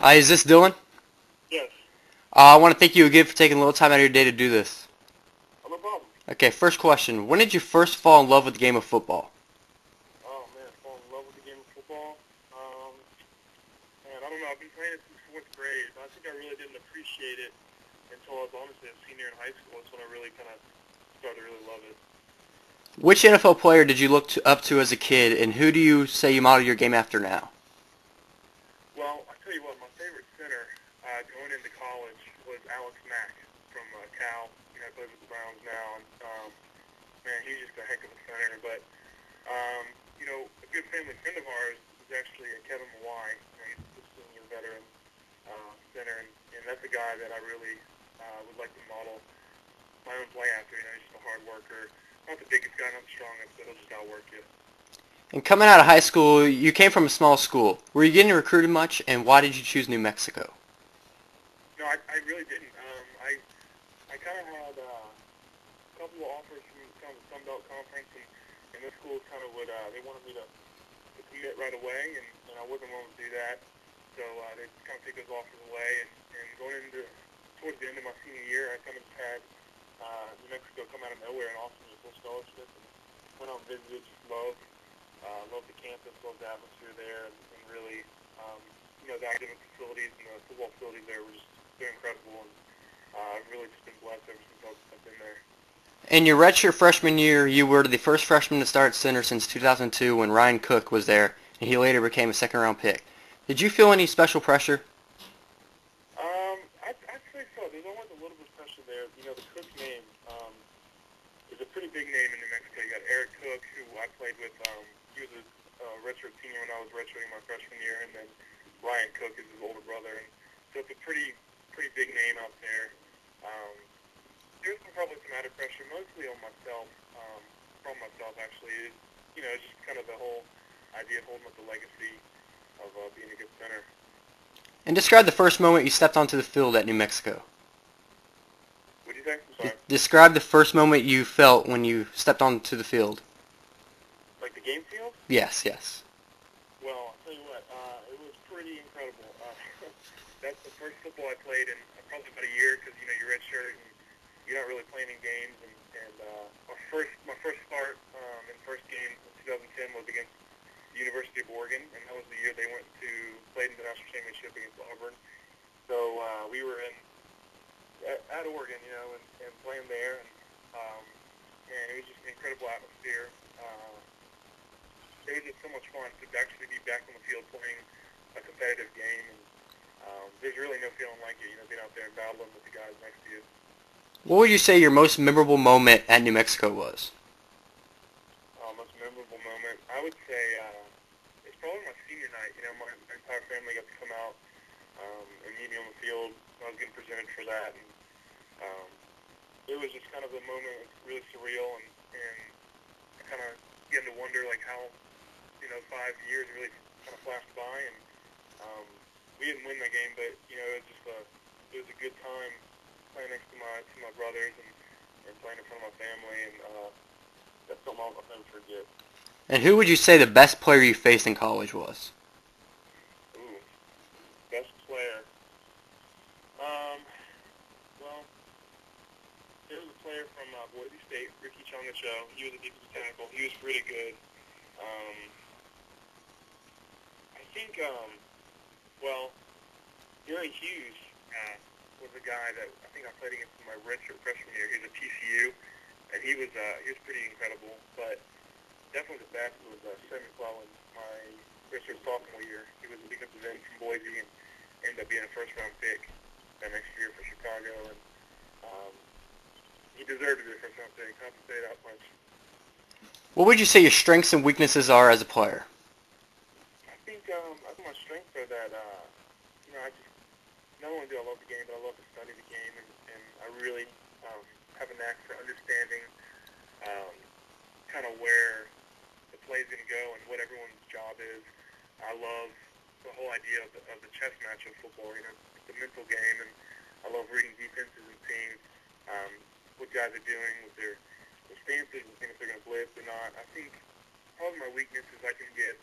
Is this Dillon? Yes. I want to thank you again for taking a little time out of your day to do this. Oh, no problem. Okay, first question. When did you first fall in love with the game of football? Oh, man, fall in love with the game of football. Um, man, I don't know. I've been playing it since fourth grade, but I think I really didn't appreciate it until I was honestly a senior in high school. That's when I really kind of started to really love it. Which NFL player did you up to as a kid, and who do you say you model your game after now? Well, I tell you what, my favorite center going into college was Alex Mack from Cal. You know, he plays with the Browns now, and man, he's just a heck of a center. But you know, a good family friend of ours is actually Kevin Mawai. You know, he's a senior veteran center, and that's a guy that I really would like to model my own play after. You know, he's just a hard worker. Not the biggest guy, not the strongest, but he'll just outwork you. And coming out of high school, you came from a small school. Were you getting recruited much, and why did you choose New Mexico? No, I really didn't. I kind of had a couple of offers from kind of the Sun Belt Conference, and those schools kind of would they wanted me to commit right away, and I wasn't willing to do that. So they kind of take those offers away, and going into towards the end of my senior year, I kind of had New Mexico come out of nowhere and offer me a full scholarship, and went out and visited, just loved the campus, loved the atmosphere there, and really, you know, the academic facilities and the football facilities there were just they're incredible, and I've really just been blessed ever since I've been there. In your redshirt freshman year, you were the first freshman to start center since 2002 when Ryan Cook was there, and he later became a second-round pick. Did you feel any special pressure? I'd say so. There's always a little bit of pressure there. You know, the Cook name is a pretty big name in New Mexico. You got Eric Cook, who I played with. He was a redshirt senior when I was redshirting my freshman year, and then Ryan Cook is his older brother. And so it's a pretty big name out there. There's probably some added pressure, mostly on myself, from myself actually. You know, it's just kind of the whole idea of holding up the legacy of being a good center. And describe the first moment you stepped onto the field at New Mexico. What do you think? I'm sorry. Describe the first moment you felt when you stepped onto the field. Like the game field? Yes, yes. Well, I'll tell you what, it was pretty incredible. That's the first football I played in probably about a year because, you know, you're redshirt and you're not really playing in games. And my first start in first game in 2010 was against the University of Oregon, and that was the year they went to play in the national championship against Auburn. So we were at Oregon, you know, and playing there, and it was just an incredible atmosphere. It was just so much fun to actually be back on the field playing a competitive game, and there's really no feeling like it, you know, being out there and battling with the guys next to you. What would you say your most memorable moment at New Mexico was? Most memorable moment, I would say it's probably my senior night. You know, my entire family got to come out and meet me on the field. I was getting presented for that, and it was just kind of a moment. It was really surreal, and I kind of began to wonder like how, you know, 5 years really kind of flashed by, and we didn't win that game, but you know, it was a good time playing next to my brothers and playing in front of my family, and that's something I'll never forget. And who would you say the best player you faced in college was? Ooh, best player. Well, there was a player from Boise State, Ricky Chongacho. He was a defensive tackle. He was pretty good. I think, well, Gary Hughes was a guy that I think I played against in my redshirt freshman year. He was at TCU, and he was pretty incredible. But definitely the best was Sam McClellan, my redshirt sophomore year. He was a defensive end from Boise and ended up being a first-round pick that next year for Chicago. And he deserved to be a first-round pick. I have to say that much. What would you say your strengths and weaknesses are as a player? I think my strengths are that, you know, I just not only do I love the game, but I love to study the game, and I really have a knack for understanding kind of where the play is going to go and what everyone's job is. I love the whole idea of the chess match of football. You know, it's a mental game, and I love reading defenses and seeing what guys are doing with their stances and seeing if they're going to blitz or not. I think probably my weakness is I can get,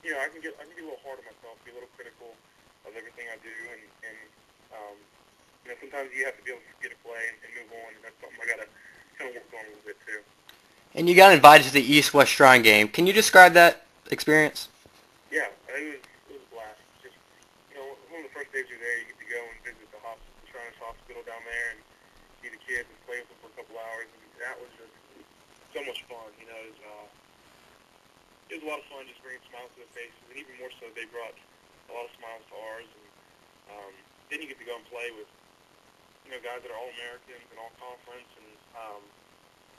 you know, I can get a little hard on myself, be a little critical with everything I do, and sometimes you have to be able to get a play and move on, and that's something I got to kind of work on a little bit too. And you got invited to the East-West Shrine game. Can you describe that experience? Yeah, it was a blast. Just, one of the first days you're there, you get to go and visit the Shriners Hospital down there and see the kids and play with them for a couple hours, and that was just so much fun. It was a lot of fun just bringing smiles to their faces, and even more so, they brought a lot of smiles to ours. And then you get to go and play with guys that are all Americans and all conference, and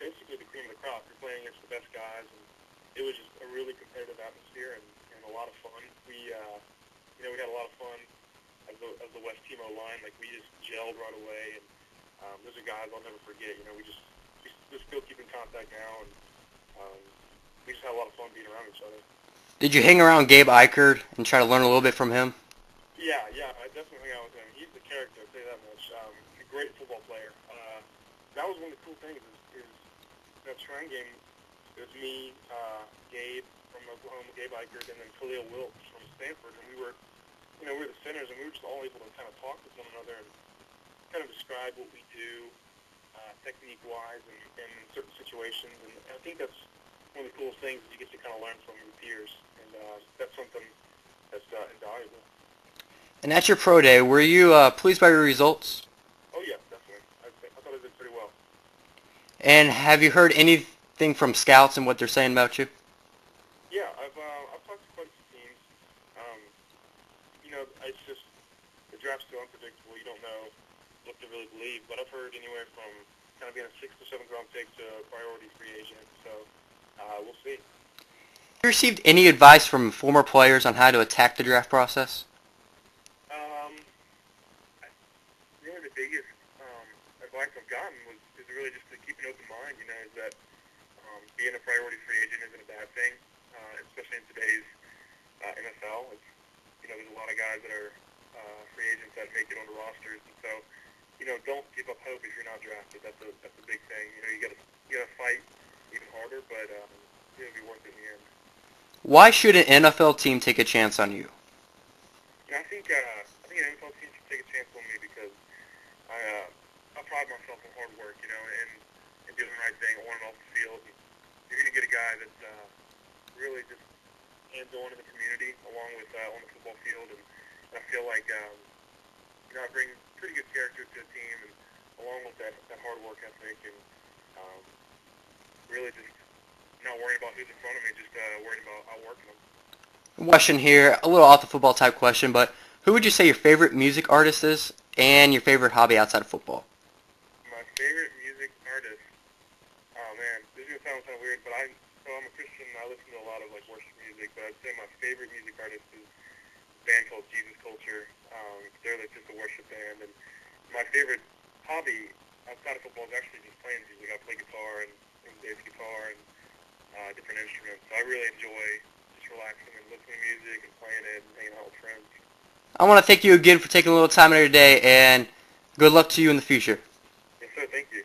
basically the cream of the crop. You're playing against the best guys, and it was just a really competitive atmosphere and a lot of fun. We we had a lot of fun as the West Team O-line. Like, we just gelled right away, and those are guys I'll never forget. We still keep in contact now, and we just had a lot of fun being around each other. Did you hang around Gabe Eichert and try to learn a little bit from him? Yeah, I definitely hung out with him. He's the character, I'll tell you that much. He's a great football player. That was one of the cool things is that Shrine game. It was me, Gabe from Oklahoma, Gabe Eichert, and then Khalil Wilkes from Stanford, and we were the centers, and we were just all able to kind of talk with one another and kind of describe what we do, technique-wise, and in certain situations. And I think that's one of the coolest things is you get to kind of learn from your peers, and that's something that's invaluable. And at your pro day, were you pleased by your results? Oh yeah, definitely. I thought I did pretty well. And have you heard anything from scouts and what they're saying about you? Yeah, I've talked to quite a few teams. It's just the draft's so unpredictable. You don't know what to really believe. But I've heard anywhere from kind of being a 6th or 7th round pick to a priority free agent. So we'll see. Have you received any advice from former players on how to attack the draft process? Really the biggest advice I've gotten is really just to keep an open mind. Is that being a priority free agent isn't a bad thing, especially in today's NFL. There's a lot of guys that are free agents that make it onto rosters, and so don't give up hope if you're not drafted. That's a big thing. You gotta fight even harder, but it'll be worth it in the end. Why should an NFL team take a chance on you? I think an NFL team should take a chance on me because I pride myself on hard work, and doing the right thing on and off the field. And you're going to get a guy that's really just hands-on in the community along with on the football field, and I feel like I bring pretty good character to the team, and along with that hard work ethic, and really just not worrying about who's in front of me, just worrying about outworking them. Question here, a little off the football type question, but who would you say your favorite music artist is and your favorite hobby outside of football? My favorite music artist, oh man, this is going to sound kind of weird, but I'm a Christian. I listen to a lot of worship music, but I'd say my favorite music artist is a band called Jesus Culture. They're just a worship band, and my favorite hobby outside of football is actually just playing music. I play guitar and bass guitar and different instruments. So I really enjoy just relaxing and listening to music and playing it and hanging out with friends. I want to thank you again for taking a little time out of your day, and good luck to you in the future. Yes, sir. Thank you.